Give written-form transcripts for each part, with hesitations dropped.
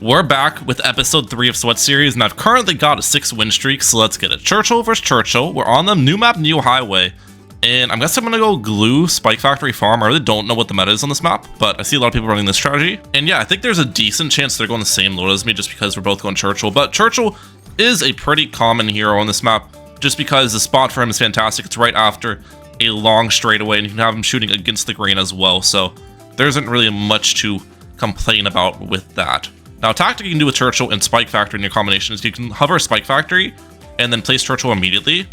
We're back with episode 3 of Sweat series, and I've currently got a 6 win streak, so let's get it. Churchill versus Churchill. We're on the new map, New Highway, and I guess I'm gonna go glue Spike Factory Farm. I really don't know what the meta is on this map, but I see a lot of people running this strategy. And yeah, I think there's a decent chance they're going the same load as me just because we're both going Churchill, but Churchill is a pretty common hero on this map just because the spot for him is fantastic. It's right after a long straightaway, and you can have him shooting against the grain as well, so there isn't really much to complain about with that. Now, a tactic you can do with Churchill and Spike Factory in your combination is you can hover Spike Factory and then place Churchill immediately.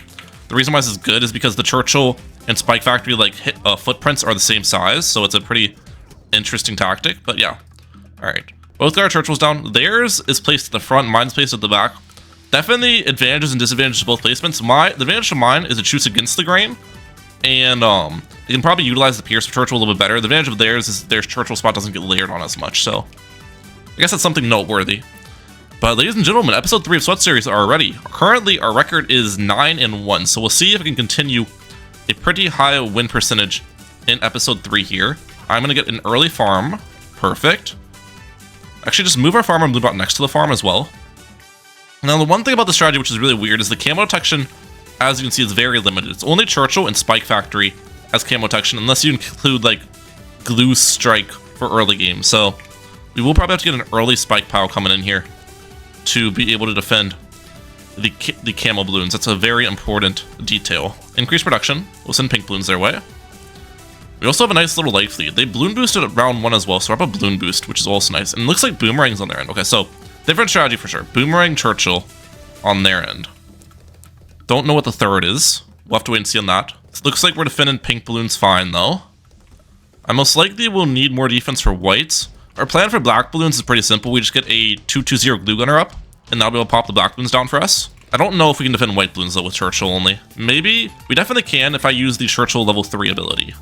The reason why this is good is because the Churchill and Spike Factory footprints are the same size, so it's a pretty interesting tactic. But yeah, all right. Both got our Churchills down. Theirs is placed at the front, mine's placed at the back. Definitely advantages and disadvantages of both placements. The advantage of mine is it shoots against the grain, and you can probably utilize the Pierce of Churchill a little bit better. The advantage of theirs is their Churchill spot doesn't get layered on as much, so I guess that's something noteworthy. But ladies and gentlemen, episode 3 of Sweat series are ready. Currently, our record is 9-1, so we'll see if we can continue a pretty high win percentage in episode 3 here. I'm gonna get an early farm. Perfect. Actually, just move our farm and move out next to the farm as well. Now, the one thing about the strategy which is really weird is the camo detection, as you can see, is very limited. It's only Churchill and Spike Factory as camo detection, unless you include, like, Glue Strike for early game. So we will probably have to get an early Spike Pow coming in here to be able to defend the camo balloons. That's a very important detail. Increased production. We'll send pink balloons their way. We also have a nice little light fleet. They balloon boosted at round 1 as well, so we're up a balloon boost, which is also nice. And it looks like boomerangs on their end. Okay, so different strategy for sure. Boomerang Churchill on their end. Don't know what the third is. We'll have to wait and see on that. It looks like we're defending pink balloons fine, though. I most likely will need more defense for whites. Our plan for black balloons is pretty simple. We just get a 2-2-0 glue gunner up, and that'll be able to pop the black balloons down for us. I don't know if we can defend white balloons, though, with Churchill only. Maybe. We definitely can if I use the Churchill level 3 ability.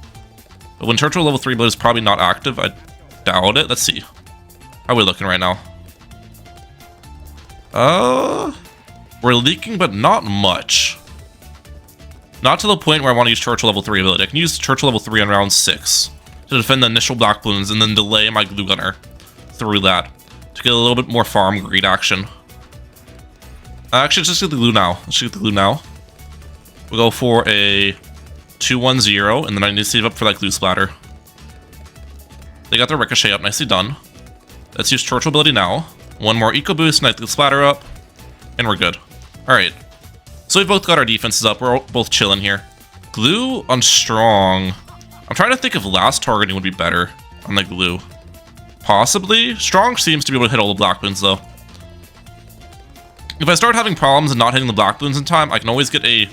But when Churchill level 3 ability is probably not active, I doubt it. Let's see. How are we looking right now? We're leaking, but not much. Not to the point where I want to use Churchill level 3 ability. I can use Churchill level 3 on round 6 to defend the initial black balloons and then delay my glue gunner through that to get a little bit more farm greed action. Actually, let's just get the glue now. Let's get the glue now. We'll go for a 2-1-0, and then I need to save up for that glue splatter. They got their ricochet up, nicely done. Let's use Churchill ability now. One more eco boost, nice glue splatter up, and we're good. All right. So we've both got our defenses up. We're both chilling here. Glue on strong. I'm trying to think if last targeting would be better on the glue. Possibly. Strong seems to be able to hit all the black balloons, though. If I start having problems and not hitting the black balloons in time, I can always get a...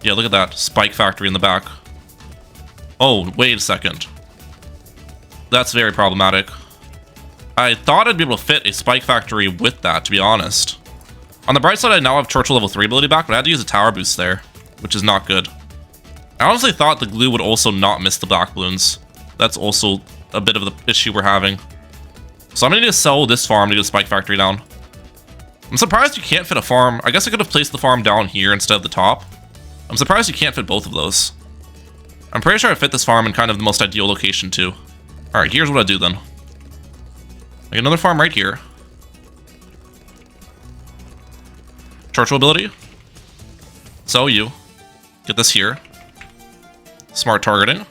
Yeah, look at that. Spike Factory in the back. Oh, wait a second. That's very problematic. I thought I'd be able to fit a Spike Factory with that, to be honest. On the bright side, I now have Churchill level 3 ability back, but I had to use a tower boost there, which is not good. I honestly thought the glue would also not miss the black balloons. That's also a bit of the issue we're having. So I'm gonna need to sell this farm to get a Spike Factory down. I'm surprised you can't fit a farm. I guess I could have placed the farm down here instead of the top. I'm surprised you can't fit both of those. I'm pretty sure I fit this farm in kind of the most ideal location too. All right, here's what I do then. I get another farm right here. Churchill ability. Sell you. Get this here. Smart targeting.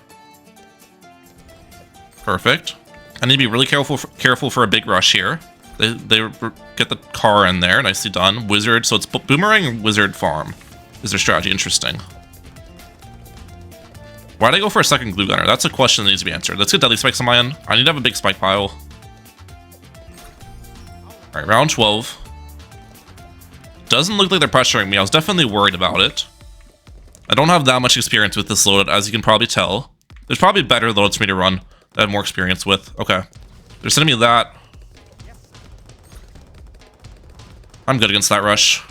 Perfect. I need to be really careful for a big rush here. They get the car in there. Nicely done. Wizard. So it's boomerang and wizard farm is their strategy. Interesting. Why'd I go for a second glue gunner? That's a question that needs to be answered. Let's get deadly spikes on my end. I need to have a big spike pile. All right, round 12. Doesn't look like they're pressuring me. I was definitely worried about it. I don't have that much experience with this loadout, as you can probably tell. There's probably better loads for me to run that I have more experience with. Okay. They're sending me that. I'm good against that rush.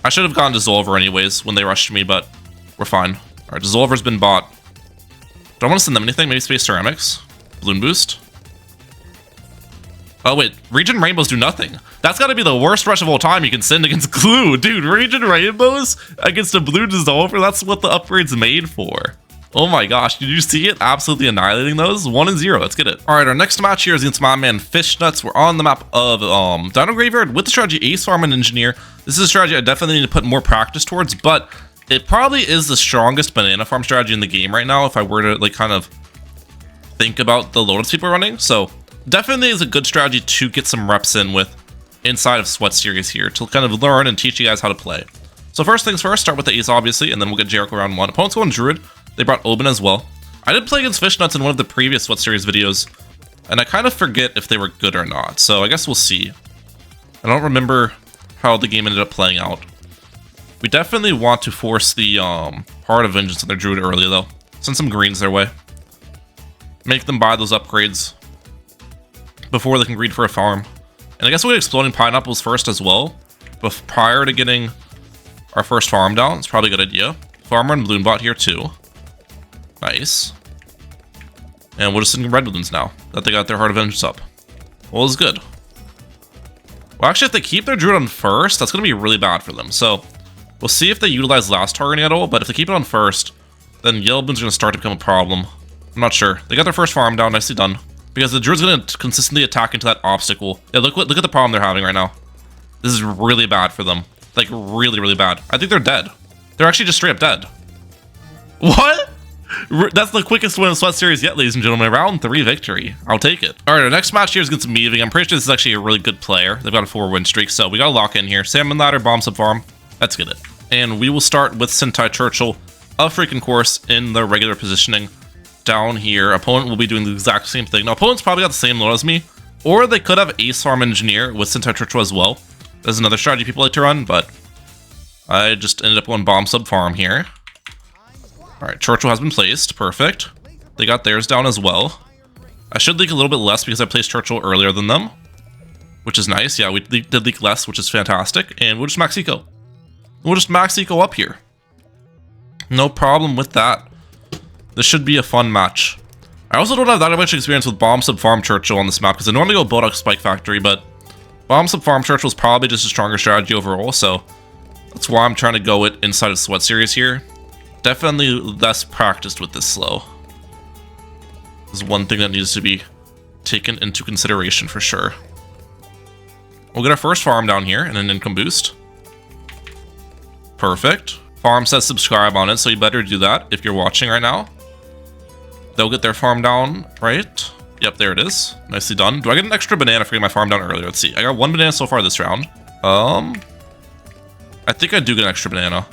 I should have gone Dissolver anyways when they rushed me, but we're fine. All right, Dissolver's been bought. Do I want to send them anything? Maybe Space Ceramics? Balloon Boost? Oh wait, Region Rainbows do nothing. That's gotta be the worst rush of all time you can send against glue. Dude, Region Rainbows against a blue Dissolver? That's what the upgrade's made for. Oh my gosh, did you see it? Absolutely annihilating those. 1 and 0. Let's get it. All right, our next match here is against my man Fishnuts. We're on the map of Dino Graveyard with the strategy Ace Farm and Engineer. This is a strategy I definitely need to put more practice towards, but it probably is the strongest banana farm strategy in the game right now if I were to like kind of think about the loadups people are running. So definitely is a good strategy to get some reps in with inside of Sweat Series here to kind of learn and teach you guys how to play. So first things first, start with the Ace obviously, and then we'll get Jericho round 1. Opponents going Druid. They brought Oben as well. I did play against Fishnuts in one of the previous Sweat Series videos, and I kind of forget if they were good or not, so I guess we'll see. I don't remember how the game ended up playing out. We definitely want to force the Heart of Vengeance on their Druid early though. Send some greens their way. Make them buy those upgrades before they can greed for a farm. And I guess we'll get Exploding Pineapples first as well, but prior to getting our first farm down. It's probably a good idea. Farmer and Bloon bot here too. Nice. And we'll just send red balloons now that they got their Heart of Vengeance up. Well, it's good. Well, actually, if they keep their Druid on first, that's going to be really bad for them. So we'll see if they utilize last targeting at all, but if they keep it on first, then Yellow Balloon's going to start to become a problem. I'm not sure. They got their first farm down. Nicely done. Because the Druid's going to consistently attack into that obstacle. Yeah, look at the problem they're having right now. This is really bad for them. Like, really, really bad. I think they're dead. They're actually just straight up dead. What? That's the quickest win in Sweat Series yet, ladies and gentlemen. Round 3 victory. I'll take it. All right, our next match here is against Meaving. I'm pretty sure this is actually a really good player. They've got a 4-win streak, so we got to lock in here. Salmon Ladder, Bomb Sub Farm. Let's get it. And we will start with Sentai Churchill, a freaking course in the regular positioning down here. Opponent will be doing the exact same thing. Now, opponent's probably got the same load as me, or they could have Ace Farm Engineer with Sentai Churchill as well. There's another strategy people like to run, but I just ended up going Bomb Sub Farm here. Alright, Churchill has been placed. Perfect. They got theirs down as well. I should leak a little bit less because I placed Churchill earlier than them, which is nice. Yeah, we did leak less, which is fantastic. And we'll just max eco. We'll just max eco up here. No problem with that. This should be a fun match. I also don't have that much experience with Bomb Sub Farm Churchill on this map because I normally go Bodok Spike Factory, but Bomb Sub Farm Churchill is probably just a stronger strategy overall, so that's why I'm trying to go it inside of Sweat Series here. Definitely less practiced with this slow. This is one thing that needs to be taken into consideration for sure. We'll get our first farm down here and an income boost. Perfect. Farm says subscribe on it, so you better do that if you're watching right now. They'll get their farm down, right? Yep, there it is. Nicely done. Do I get an extra banana for getting my farm down earlier? Let's see. I got 1 banana so far this round. I think I do get an extra banana.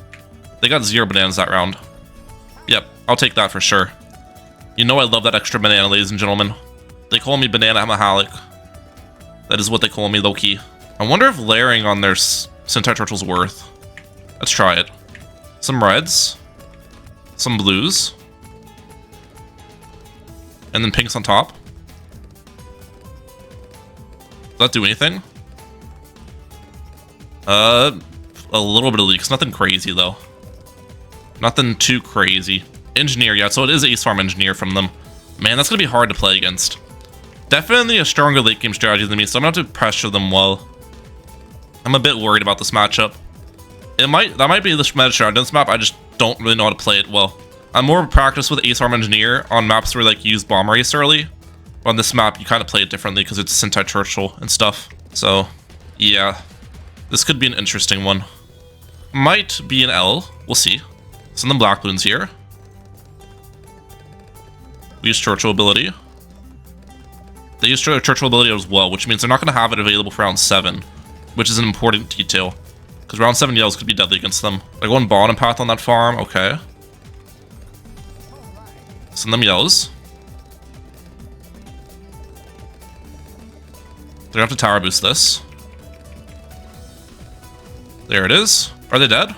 They got 0 bananas that round. Yep, I'll take that for sure. You know I love that extra banana, ladies and gentlemen. They call me Banana Mehalic. That is what they call me, low-key. I wonder if layering on their Sentai Churchill's worth. Let's try it. Some reds. Some blues. And then pinks on top. Does that do anything? A little bit of leaks. Nothing crazy, though. Nothing too crazy. Engineer, yeah, so it is Ace Farm Engineer from them. Man, that's going to be hard to play against. Definitely a stronger late game strategy than me, so I'm going to have to pressure them well. I'm a bit worried about this matchup. That might be the meta strategy on this map, I just don't really know how to play it well. I'm more practiced with Ace Farm Engineer on maps where like you use Bomb Race early. But on this map, you kind of play it differently because it's Sentai Churchill and stuff. So, yeah. This could be an interesting one. Might be an L. We'll see. Send them Black Bloons here. We use Churchill ability. They use Churchill ability as well, which means they're not going to have it available for round 7, which is an important detail. Because round 7 yellows could be deadly against them. They're going bottom path on that farm. Okay. Send them yellows. They're going to have to tower boost this. There it is. Are they dead?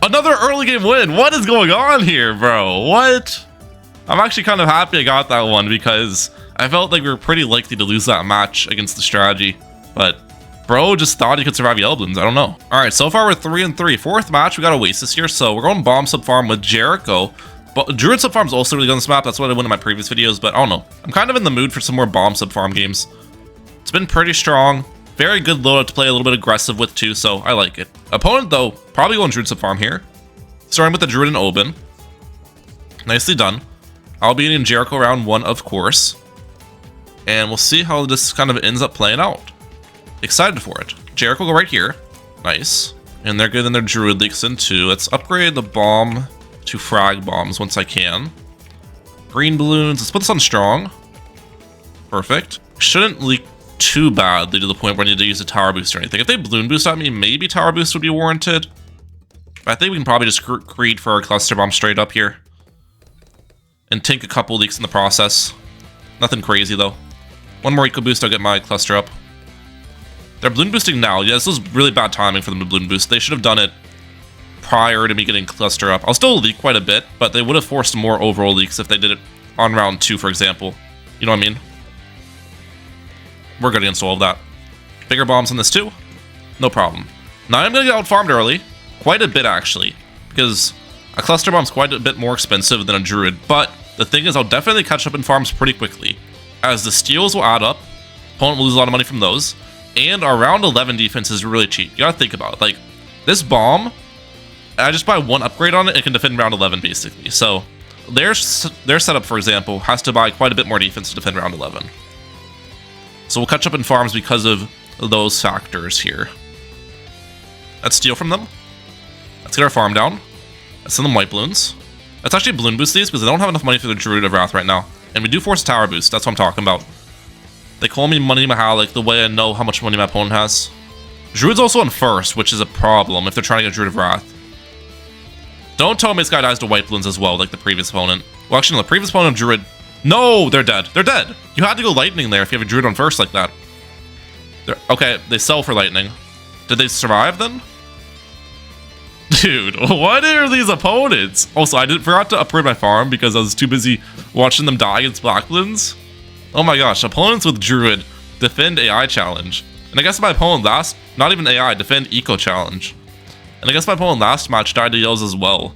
Another early game win. What is going on here, bro? What? I'm actually kind of happy I got that one because I felt like we were pretty likely to lose that match against the strategy. But bro just thought he could survive Yellow Balloons. I don't know. All right, so far we're 3 and 3. 4th match, we got Oasis here. So we're going Bomb Sub Farm with Jericho. But Druid Sub Farm is also really good on this map. That's what I won in my previous videos. But I don't know. I'm kind of in the mood for some more Bomb Sub Farm games. It's been pretty strong. Very good loadout to play a little bit aggressive with too, so I like it. Opponent, though, probably going Druid Sub Farm here. Starting with the Druid and Oben. Nicely done. I'll be in Jericho round 1, of course. And we'll see how this kind of ends up playing out. Excited for it. Jericho go right here. Nice. And they're getting their Druid leaks in too. Let's upgrade the bomb to frag bombs once I can. Green balloons. Let's put this on strong. Perfect. Shouldn't leak too badly to the point where I need to use a tower boost or anything. If they balloon boost at me, maybe tower boost would be warranted. But I think we can probably just greed for our cluster bomb straight up here. And take a couple leaks in the process. Nothing crazy though. One more eco boost, I'll get my cluster up. They're balloon boosting now. Yeah, this was really bad timing for them to balloon boost. They should have done it prior to me getting cluster up. I'll still leak quite a bit, but they would have forced more overall leaks if they did it on round 2, for example. You know what I mean? We're good against all of that. Bigger bombs on this too? No problem. Now I'm going to get out farmed early. Quite a bit, actually. Because a cluster bomb's quite a bit more expensive than a Druid. But the thing is, I'll definitely catch up in farms pretty quickly. As the steals will add up, opponent will lose a lot of money from those. And our round 11 defense is really cheap. You gotta think about it. Like, this bomb, I just buy one upgrade on it, it can defend round 11, basically. So, their setup, for example, has to buy quite a bit more defense to defend round 11. So we'll catch up in farms because of those factors here. Let's steal from them. Let's get our farm down. Let's send them white balloons. Let's actually balloon boost these because I don't have enough money for the Druid of Wrath right now. And we do force a tower boost, that's what I'm talking about. They call me Money Mehalic the way I know how much money my opponent has. Druid's also on first, which is a problem if they're trying to get Druid of Wrath. Don't tell me this guy dies to white balloons as well, like the previous opponent. Well, actually, no, the previous opponent of Druid... No, they're dead. They're dead. You had to go lightning there if you have a Druid on first like that. Okay, they sell for lightning. Did they survive then? Dude, what are these opponents? Also, I forgot to upgrade my farm because I was too busy watching them die against black balloons. Oh my gosh, opponents with Druid defend AI challenge. And I guess my opponent last, not even AI, defend eco challenge. And I guess my opponent last match died to yells as well.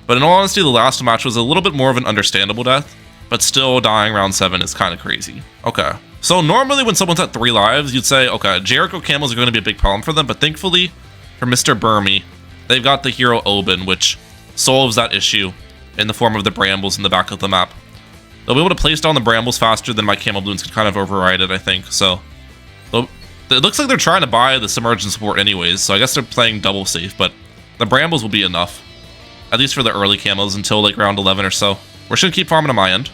But in all honesty, the last match was a little bit more of an understandable death. But still, dying round 7 is kind of crazy. Okay. So normally when someone's at 3 lives, you'd say, okay, Jericho camels are going to be a big problem for them. But thankfully, for Mr. Burmy, they've got the hero Oben, which solves that issue in the form of the brambles in the back of the map. They'll be able to place down the brambles faster than my camel balloons could kind of override it, I think. So, it looks like they're trying to buy the submergence support anyways, so I guess they're playing double safe, but the brambles will be enough. At least for the early camos until like round 11 or so. We're just going to keep farming on my end.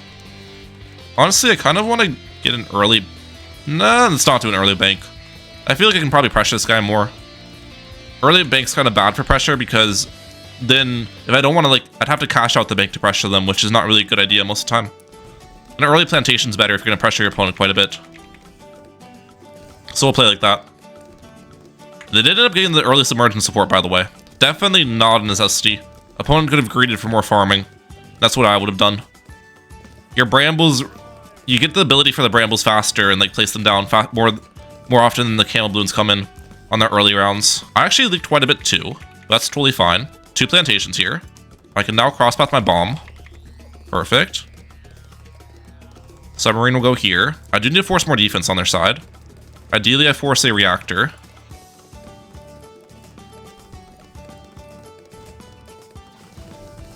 Honestly, I kind of want to get an early... Nah, let's not do an early bank. I feel like I can probably pressure this guy more. Early bank's kind of bad for pressure because then if I don't want to like... I'd have to cash out the bank to pressure them, which is not really a good idea most of the time. An early plantation's better if you're going to pressure your opponent quite a bit. So we'll play like that. They did end up getting the early submergence support, by the way. Definitely not a necessity. Opponent could have greeted for more farming. That's what I would have done. Your brambles... You get the ability for the brambles faster and like place them down more often than the camel balloons come in on their early rounds. I actually leaked quite a bit too. That's totally fine. 2 plantations here. I can now crosspath my bomb. Perfect. Submarine will go here. I do need to force more defense on their side. Ideally, I force a reactor.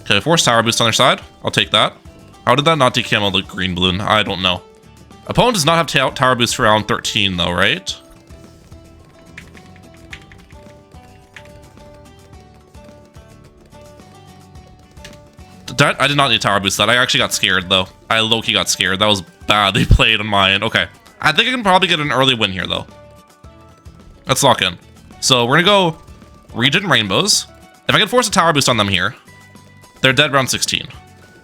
Okay, force tower boost on their side. I'll take that. How did that not decamo the green balloon? I don't know. Opponent does not have tower boost for round 13 though, right? I did not need tower boost that. I actually got scared though. I low-key got scared. That was badly played on my end. Okay. I think I can probably get an early win here though. Let's lock in. So we're gonna go Region Rainbows. If I can force a tower boost on them here, they're dead round 16.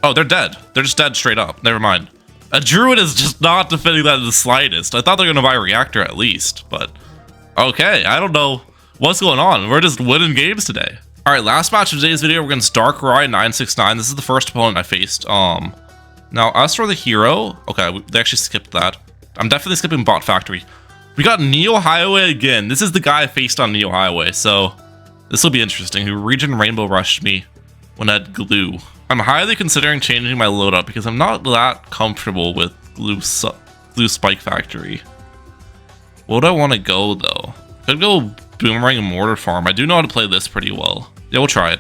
Oh, they're dead. They're just dead straight up. Never mind. A Druid is just not defending that in the slightest. I thought they were gonna buy a reactor at least, but okay. I don't know what's going on. We're just winning games today. All right, last match of today's video, we're against Darkrai 969. This is the first opponent I faced. Now as for the hero, okay, they actually skipped that. I'm definitely skipping Bot Factory. We got Neo Highway again. This is the guy I faced on Neo Highway, so this will be interesting. Who Region Rainbow rushed me when I had glue. I'm highly considering changing my loadout because I'm not that comfortable with glue Spike Factory. What do I want to go though? Could go Boomerang and Mortar Farm. I do know how to play this pretty well. Yeah, we'll try it.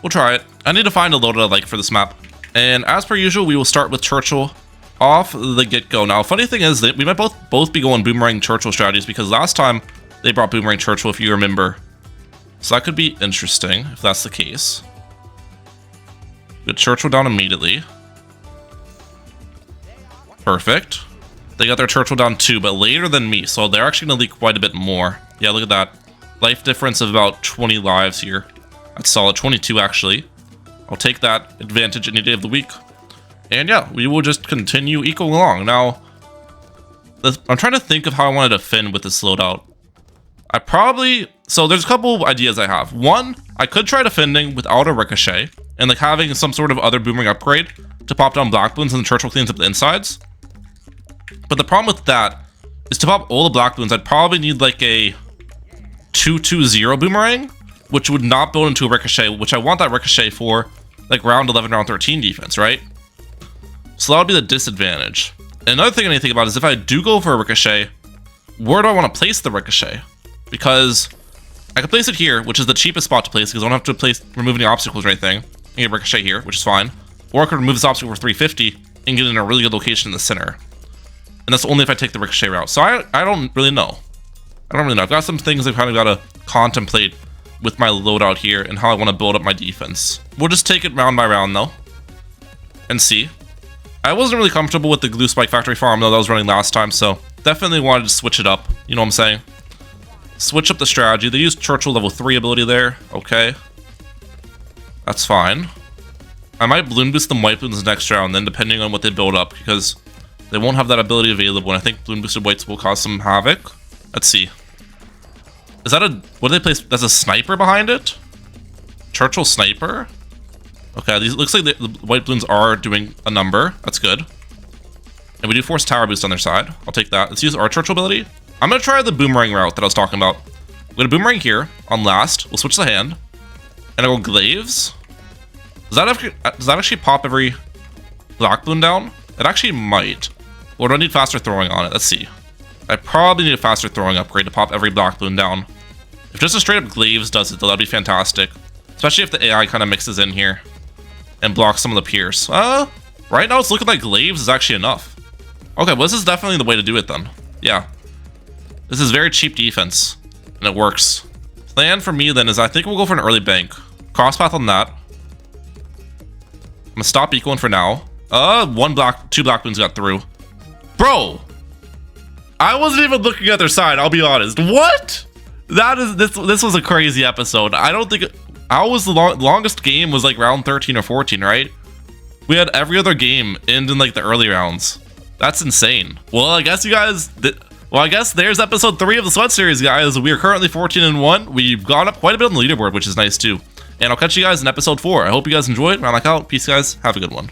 We'll try it. I need to find a loadout I like for this map. And as per usual, we will start with Churchill off the get-go. Now, funny thing is that we might both be going Boomerang Churchill strategies because last time they brought Boomerang Churchill, if you remember. So that could be interesting if that's the case. Get Churchill down immediately. Perfect. They got their Churchill down too, but later than me, so they're actually going to leak quite a bit more. Yeah, look at that. Life difference of about 20 lives here. That's solid. 22, actually. I'll take that advantage any day of the week. And yeah, we will just continue ecoing along. Now, I'm trying to think of how I want to defend with this loadout. So there's a couple ideas I have. One, I could try defending without a ricochet and like having some sort of other boomerang upgrade to pop down black balloons and the Churchill cleans up the insides. But the problem with that is to pop all the black balloons, I'd probably need like a 2-2-0 boomerang, which would not build into a ricochet, which I want that ricochet for like round 11, round 13 defense, right? So that would be the disadvantage. And another thing I need to think about is if I do go for a ricochet, where do I want to place the ricochet? Because I could place it here, which is the cheapest spot to place because I don't have to remove any obstacles or anything. I get a ricochet here, which is fine. Or I could remove this obstacle for 350 and get it in a really good location in the center. And that's only if I take the ricochet route. So I don't really know. I've got some things I've kind of got to contemplate with my loadout here and how I want to build up my defense. We'll just take it round by round though and see. I wasn't really comfortable with the glue spike factory farm though that was running last time, so definitely wanted to switch it up. You know what I'm saying? Switch up the strategy. They used Churchill level 3 ability there. Okay. That's fine. I might balloon boost them white balloons next round then depending on what they build up because they won't have that ability available and I think balloon boosted whites will cause some havoc. Let's see. Is that what do they place? That's a sniper behind it? Churchill sniper? Okay, these looks like the white balloons are doing a number. That's good. And we do force tower boost on their side. I'll take that. Let's use our Churchill ability. I'm going to try the boomerang route that I was talking about. I'm going to boomerang here on last. We'll switch the hand. And I'll go glaives. Does that actually pop every black balloon down? It actually might. Or do I need faster throwing on it? Let's see. I probably need a faster throwing upgrade to pop every black balloon down. If just a straight up glaives does it, though, that'd be fantastic. Especially if the AI kind of mixes in here and blocks some of the pierce. Right now it's looking like glaives is actually enough. Okay, well this is definitely the way to do it then. Yeah. This is very cheap defense, and it works. Plan for me then is I think we'll go for an early bank. Crosspath on that. I'm gonna stop equaling for now. Two black balloons got through. Bro! I wasn't even looking at their side, I'll be honest. What? This was a crazy episode. I don't think the longest game was like round 13 or 14, right? We had every other game end in like the early rounds. That's insane. Well, I guess you guys I guess there's episode 3 of the Sweat series, guys. We are currently 14-1. We've gone up quite a bit on the leaderboard, which is nice too. And I'll catch you guys in episode 4. I hope you guys enjoyed. Round out. Peace, guys. Have a good one.